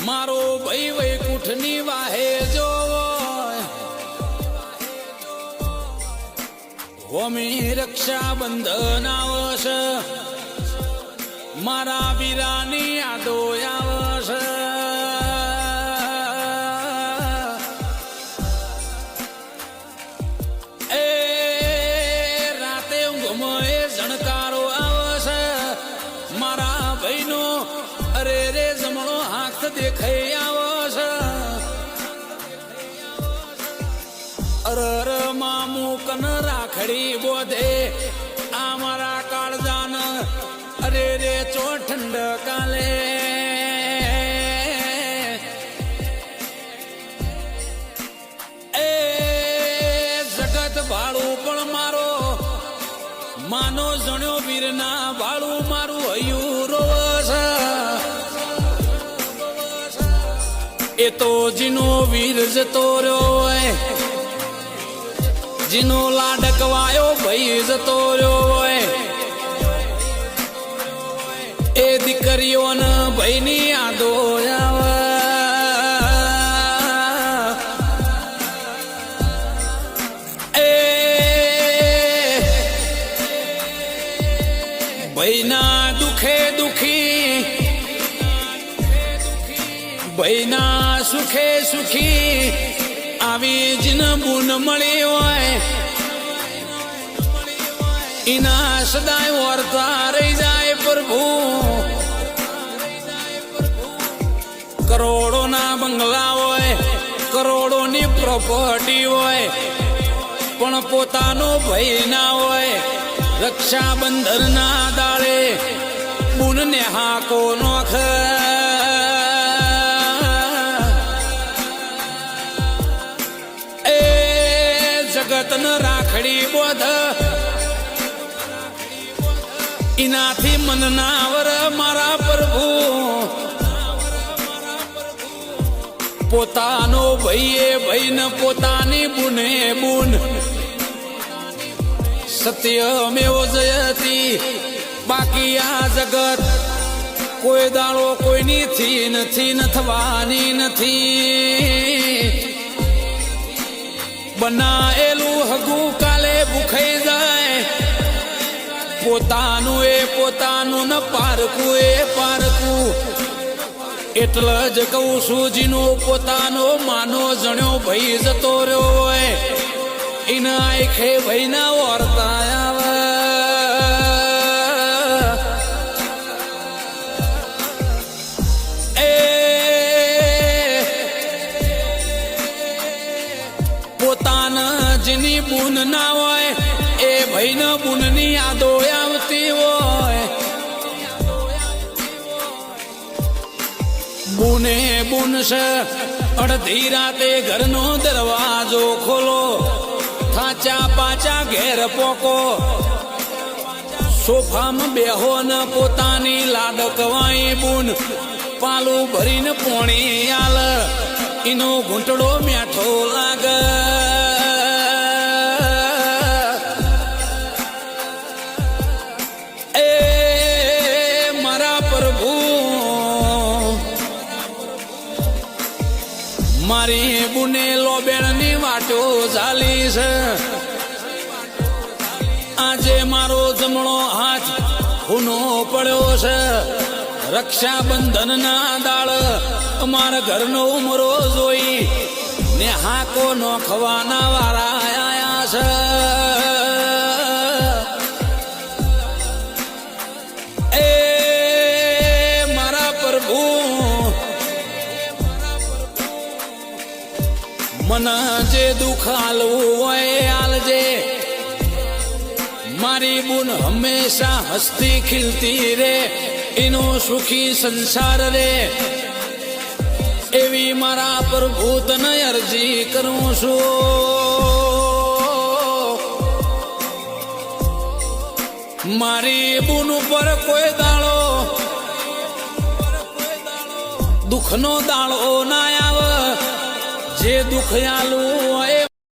મારો ભાઈ વૈકુંઠની વાહે જો હોમી રક્ષાબંધન આવશે મારા વીરાની યાદો આવશે એ રાતે ઊંઘમાં એ જણકારો આવશે મારા ભાઈનો અરે રે જમણો હાથ દેખાઈ આવશે અરર મામુ કન રાખડી બોધે આ મારા કાળજાન અરે રે ચો ઠંડ કાલે એ જગત ભાડું પણ મારો માનો જણ્યો વીરના ભાડું મારું હયું રોવસ એ તો જીનો વીર જતો રહ્યો હોય જીનો લાડકવાયો ભાઈ જતો રહ્યો હોય એ દીકરીઓને ભાઈની યાદો આવે એ ભાઈના દુખે દુખી ભાઈના સુખે સુખી આવી જીન બુન મળી હોય ઇના સદાય વર્તા રહી જાય પ્રભુ કરોડોના બંગલા હોય કરોડોની પ્રોપર્ટી હોય પણ પોતાનો ભય ના હોય રક્ષાબંધન ના દાડે બુનને હાકો નોખ એ જગતન રાખડી બોધ ઇનાથી મન ના વર મારા પ્રભુ પોતાનો ભાઈએ ભાઈને પોતાની બુને બુન સત્યમેવ જયતી બાકી આ જગત કોઈ દાડો કોઈની થી નથી ન થવાની નથી બનાયેલું હગું કાલે ભૂખાઈ જાય પોતાનું એ પોતાનું ન પારકું એ પારકું એટલે જ કહું છું જીનો પોતાનો માનો જણ્યો ભાઈ જતો રહ્યો હોય એના આંખે ભાઈના વર્તા આવે એ પોતાના જેની બુન ના હોય એ ભાઈના બુનની યાદો આવતી હોય બુને બુન છે અડધી રાતે ઘરનો દરવાજો ખોલો થાચા પાચા ઘેર પોકો સોફામાં બેહો ન પોતાની લાડકવાઈ બુન પાલું ભરીને પોણી આલ એનો ઘૂંટડો મીઠો લાગે એ મારા પ્રભુ મારી બુને લોબેણની વાટો ચાલી છે આજે મારો જમણો હાથ ખૂનો પડ્યો છે રક્ષાબંધન ના દાળ અમારા ઘરનો ઉમરો જોઈ ને હાકો નોખવાના વાળા આયા છે એ મારા પ્રભુ મને જે દુઃખ આલવું હોય આલજે મારી બુન હંમેશા હસતી ખીલતી રે એનો સુખી સંસાર રે એવી મારા પ્રભુ તને અરજી કરું છું મારી બુન ઉપર કોઈ દાડો દુઃખનો દાડો ના આવે જે દુઃખ આલું હોય